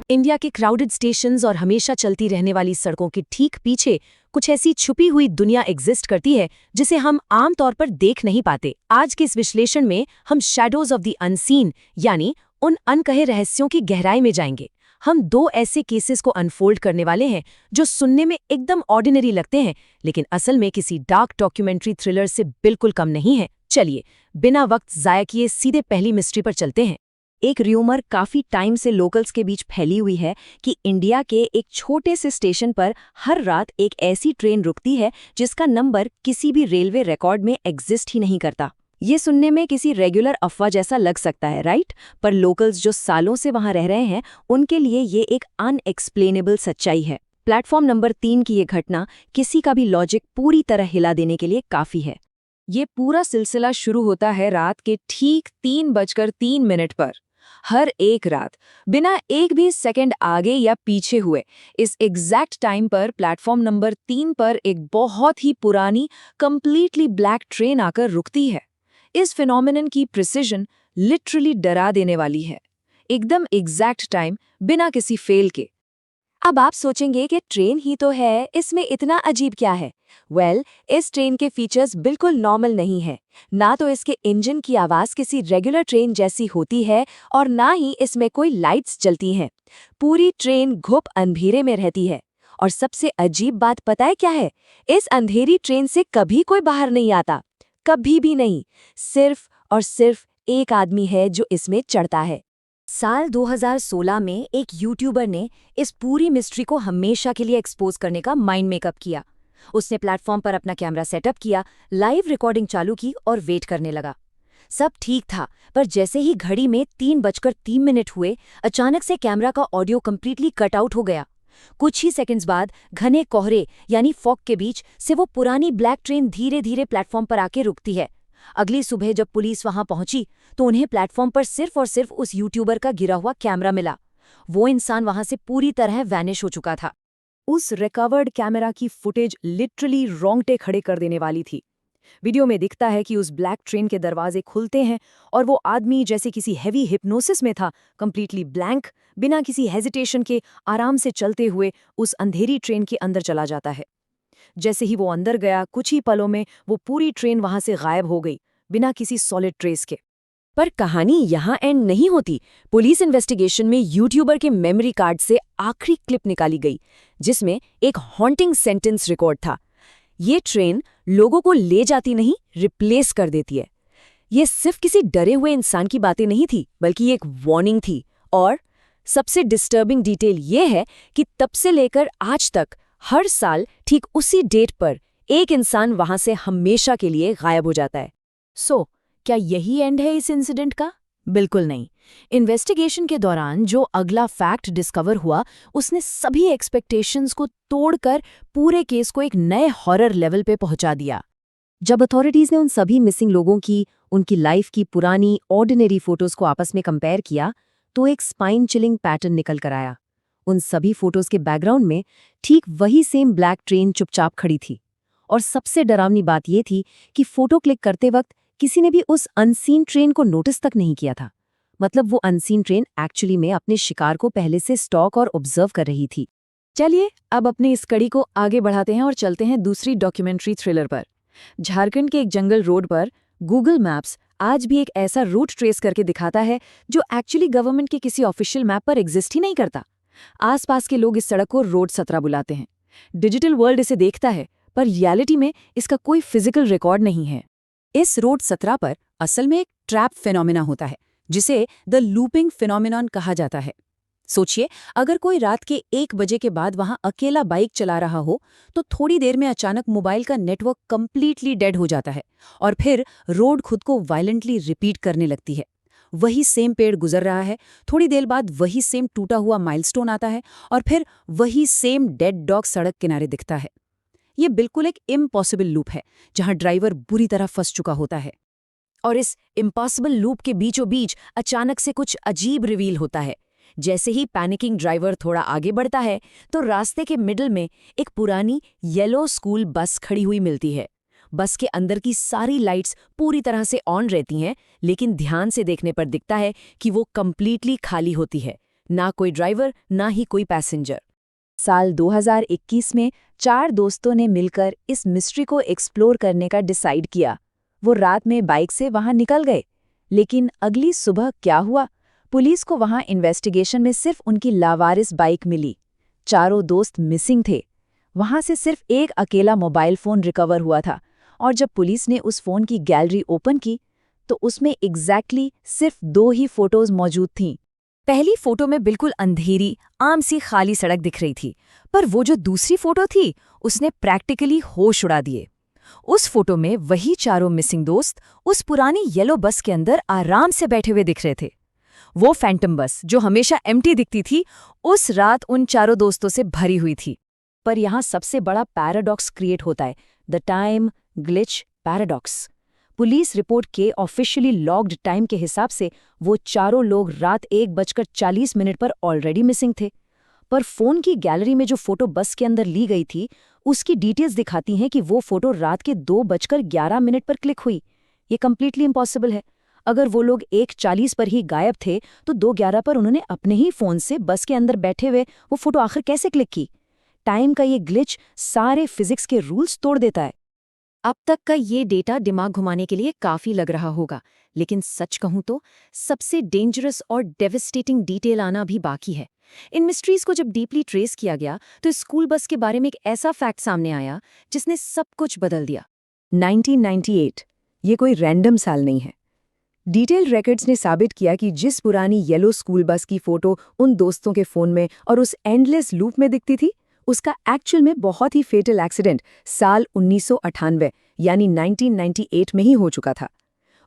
India के crowded stations और हमेशा चलती रहने वाली सड़कों के ठीक पीछे कुछ ऐसी छुपी हुई दुनिया एग्जिस्ट करती है जिसे हम आम तौर पर देख नहीं पाते। आज के इस विश्लेषण में हम शैडोज ऑफ द अनसीन यानी उन अनकहे रहस्यों की गहराई में जाएंगे। हम दो ऐसे केसेस को अनफोल्ड करने वाले हैं जो सुनने में एकदम ऑर्डिनरी लगते हैं लेकिन असल में किसी डार्क डॉक्यूमेंट्री थ्रिलर से बिल्कुल कम नहीं है। चलिए बिना वक्त ज़ाया किए सीधे पहली मिस्ट्री पर चलते हैं। एक र्यूमर काफी टाइम से लोकल्स के बीच फैली हुई है कि इंडिया के एक छोटे से स्टेशन पर हर रात एक ऐसी ट्रेन रुकती है जिसका नंबर किसी भी रेलवे रिकॉर्ड में एग्जिस्ट ही नहीं करता। ये सुनने में किसी रेगुलर अफवाह जैसा लग सकता है, राइट? पर लोकल्स जो सालों से वहां रह रहे हैं उनके लिए ये एक अनएक्सप्लेनेबल सच्चाई है। प्लेटफॉर्म नंबर 3 की ये घटना किसी का भी लॉजिक पूरी तरह हिला देने के लिए काफी है। ये पूरा सिलसिला शुरू होता है रात के ठीक 3:03 पर। हर एक रात बिना एक भी सेकंड आगे या पीछे हुए इस एग्जैक्ट टाइम पर प्लेटफॉर्म नंबर 3 पर एक बहुत ही पुरानी कंप्लीटली ब्लैक ट्रेन आकर रुकती है। इस फिनोमिनन की प्रिसिजन लिटरली डरा देने वाली है। एकदम एग्जैक्ट टाइम, बिना किसी फेल के। अब आप सोचेंगे कि ट्रेन ही तो है, इसमें इतना अजीब क्या है? इस ट्रेन के फीचर्स बिल्कुल नॉर्मल नहीं है। ना तो इसके इंजन की आवाज़ किसी रेगुलर ट्रेन जैसी होती है और ना ही इसमें कोई लाइट्स जलती हैं। पूरी ट्रेन घुप अंधेरे में रहती है। और सबसे अजीब बात पता है क्या है? इस अंधेरी ट्रेन से कभी कोई बाहर नहीं आता, कभी भी नहीं। सिर्फ और सिर्फ एक आदमी है जो इसमें चढ़ता है। साल 2016 में एक यूट्यूबर ने इस पूरी मिस्ट्री को हमेशा के लिए एक्सपोज करने का माइंड मेकअप किया। उसने प्लेटफॉर्म पर अपना कैमरा सेटअप किया, लाइव रिकॉर्डिंग चालू की और वेट करने लगा। सब ठीक था, पर जैसे ही घड़ी में 3:03 हुए, अचानक से कैमरा का ऑडियो कंप्लीटली कट आउट हो गया। कुछ ही सेकंड्स बाद घने कोहरे यानी फॉग के बीच से वो पुरानी ब्लैक ट्रेन धीरे धीरे प्लेटफॉर्म पर आके रुकती है। अगली सुबह जब पुलिस वहां पहुंची तो उन्हें प्लेटफॉर्म पर सिर्फ और सिर्फ उस यूट्यूबर का गिरा हुआ कैमरा मिला। वो इंसान वहां से पूरी तरह वैनिश हो चुका था। उस रिकवर्ड कैमरा की फुटेज लिटरली रोंगटे खड़े कर देने वाली थी। वीडियो में दिखता है कि उस ब्लैक ट्रेन के दरवाजे खुलते हैं और वो आदमी जैसे किसी हेवी हिप्नोसिस में था, कंप्लीटली ब्लैंक, बिना किसी हेजिटेशन के आराम से चलते हुए उस अंधेरी ट्रेन के अंदर चला जाता है। जैसे ही वो अंदर गया, कुछ ही पलों में वो पूरी ट्रेन वहां से गायब हो गई, बिना किसी सॉलिड ट्रेस के। पर कहानी यहाँ एंड नहीं होती। पुलिस इन्वेस्टिगेशन में यूट्यूबर के मेमोरी कार्ड से आखिरी क्लिप निकाली गई जिसमें एक हॉन्टिंग सेंटेंस रिकॉर्ड था। ये ट्रेन लोगों को ले जाती नहीं, रिप्लेस कर देती है। ये सिर्फ किसी डरे हुए इंसान की बातें नहीं थी, बल्कि एक वार्निंग थी। और सबसे डिस्टर्बिंग डिटेल ये है कि तब से लेकर आज तक हर साल ठीक उसी डेट पर एक इंसान वहां से हमेशा के लिए गायब हो जाता है। क्या यही एंड है इस इंसिडेंट का? बिल्कुल नहीं। इन्वेस्टिगेशन के दौरान जो अगला फैक्ट डिस्कवर हुआ उसने सभी एक्सपेक्टेशंस को तोड़कर पूरे केस को एक नए हॉरर लेवल पे पहुंचा दिया। जब अथॉरिटीज ने उन सभी मिसिंग लोगों की, उनकी लाइफ की पुरानी ऑर्डिनरी फोटोज को आपस में कंपेयर किया तो एक स्पाइन चिलिंग पैटर्न निकल कर आया। उन सभी फोटोज के बैकग्राउंड में ठीक वही सेम ब्लैक ट्रेन चुपचाप खड़ी थी। और सबसे डरावनी बात यह थी कि फोटो क्लिक करते वक्त किसी ने भी उस अनसीन ट्रेन को नोटिस तक नहीं किया था। मतलब वो अनसीन ट्रेन एक्चुअली में अपने शिकार को पहले से स्टॉक और ऑब्जर्व कर रही थी। चलिए अब अपनी इस कड़ी को आगे बढ़ाते हैं और चलते हैं दूसरी डॉक्यूमेंट्री थ्रिलर पर। झारखंड के एक जंगल रोड पर गूगल मैप्स आज भी एक ऐसा रूट ट्रेस करके दिखाता है जो एक्चुअली गवर्नमेंट के किसी ऑफिशियल मैप पर एग्जिस्ट ही नहीं करता। आसपास के लोग इस सड़क को रोड 17 बुलाते हैं। डिजिटल वर्ल्ड इसे देखता है, पर रियलिटी में इसका कोई फिजिकल रिकॉर्ड नहीं है। इस रोड 17 पर असल में एक ट्रैप फिनोमिना होता है जिसे द लूपिंग फिनोमिनॉन कहा जाता है। सोचिए, अगर कोई रात के 1 बजे के बाद वहां अकेला बाइक चला रहा हो तो थोड़ी देर में अचानक मोबाइल का नेटवर्क कंप्लीटली डेड हो जाता है और फिर रोड खुद को वायलेंटली रिपीट करने लगती है। वही सेम पेड़ गुजर रहा है, थोड़ी देर बाद वही सेम टूटा हुआ माइलस्टोन आता है और फिर वही सेम डेड डॉग सड़क किनारे दिखता है। ये बिल्कुल एक इम्पॉसिबल लूप है जहां ड्राइवर बुरी तरह फंस चुका होता है। और इस इम्पॉसिबल लूप के बीचों बीच अचानक से कुछ अजीब रिवील होता है। जैसे ही पैनिकिंग ड्राइवर थोड़ा आगे बढ़ता है तो रास्ते के मिडल में एक पुरानी येलो स्कूल बस खड़ी हुई मिलती है। बस के अंदर की सारी लाइट्स पूरी तरह से ऑन रहती हैं, लेकिन ध्यान से देखने पर दिखता है कि वो कंप्लीटली खाली होती है। ना कोई ड्राइवर, ना ही कोई पैसेंजर। साल 2021 में 4 दोस्तों ने मिलकर इस मिस्ट्री को एक्सप्लोर करने का डिसाइड किया। वो रात में बाइक से वहां निकल गए, लेकिन अगली सुबह क्या हुआ? पुलिस को वहां इन्वेस्टिगेशन में सिर्फ उनकी लावारिस बाइक मिली। चारों दोस्त मिसिंग थे। वहां से सिर्फ एक अकेला मोबाइल फोन रिकवर हुआ था, और जब पुलिस ने उस फोन की गैलरी ओपन की तो उसमें एग्जैक्टली सिर्फ 2 ही फोटोज मौजूद थीं। पहली फोटो में बिल्कुल अंधेरी, आम सी खाली सड़क दिख रही थी, पर वो जो दूसरी फोटो थी उसने प्रैक्टिकली होश उड़ा दिए। उस फोटो में वही चारों मिसिंग दोस्त उस पुरानी येलो बस के अंदर आराम से बैठे हुए दिख रहे थे। वो फैंटम बस जो हमेशा एम्प्टी दिखती थी, उस रात उन चारों दोस्तों से भरी हुई थी। पर यहाँ सबसे बड़ा पैराडॉक्स क्रिएट होता है, the time glitch paradox. Police report के ऑफिशियली लॉग्ड टाइम के हिसाब से वो चारों लोग रात 1:40 पर ऑलरेडी मिसिंग थे, पर फोन की गैलरी में जो फोटो बस के अंदर ली गई थी उसकी डिटेल्स दिखाती हैं कि वो फोटो रात के 2:11 पर क्लिक हुई। ये कम्प्लीटली इम्पॉसिबल है। अगर वो लोग 1:40 पर ही गायब थे तो 2:11 पर उन्होंने अपने ही फोन से बस के अंदर बैठे हुए वो फोटो आखिर कैसे क्लिक की? टाइम का ये ग्लिच सारे फिजिक्स के रूल्स तोड़ देता है। अब तक का ये डेटा दिमाग घुमाने के लिए काफी लग रहा होगा, लेकिन सच कहूं तो सबसे डेंजरस और डेविस्टेटिंग डिटेल आना भी बाकी है। इन मिस्ट्रीज को जब डीपली ट्रेस किया गया तो स्कूल बस के बारे में एक ऐसा फैक्ट सामने आया जिसने सब कुछ बदल दिया। 1998 ये कोई रैंडम साल नहीं है। डिटेल रिकॉर्ड्स ने साबित किया कि जिस पुरानी येलो स्कूल बस की फोटो उन दोस्तों के फोन में और उस एंडलेस लूप में दिखती थी, उसका एक्चुअल में बहुत ही फेटल एक्सीडेंट साल 1998 यानी 1998 में ही हो चुका था।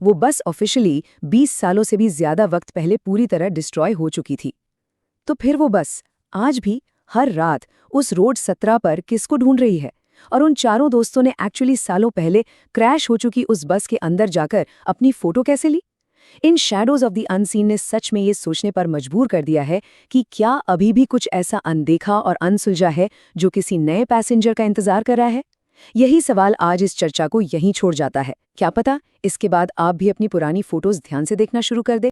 वो बस ऑफिशियली 20 सालों से भी ज्यादा वक्त पहले पूरी तरह डिस्ट्रॉय हो चुकी थी। तो फिर वो बस आज भी हर रात उस रोड 17 पर किसको ढूंढ रही है? और उन चारों दोस्तों ने एक्चुअली सालों पहले क्रैश हो चुकी उस बस के अंदर जाकर अपनी फोटो कैसे ली? इन शैडोज ऑफ द अनसीन ने सच में ये सोचने पर मजबूर कर दिया है कि क्या अभी भी कुछ ऐसा अनदेखा और अनसुलझा है जो किसी नए पैसेंजर का इंतजार कर रहा है? यही सवाल आज इस चर्चा को यहीं छोड़ जाता है। क्या पता इसके बाद आप भी अपनी पुरानी फोटोज ध्यान से देखना शुरू कर दें।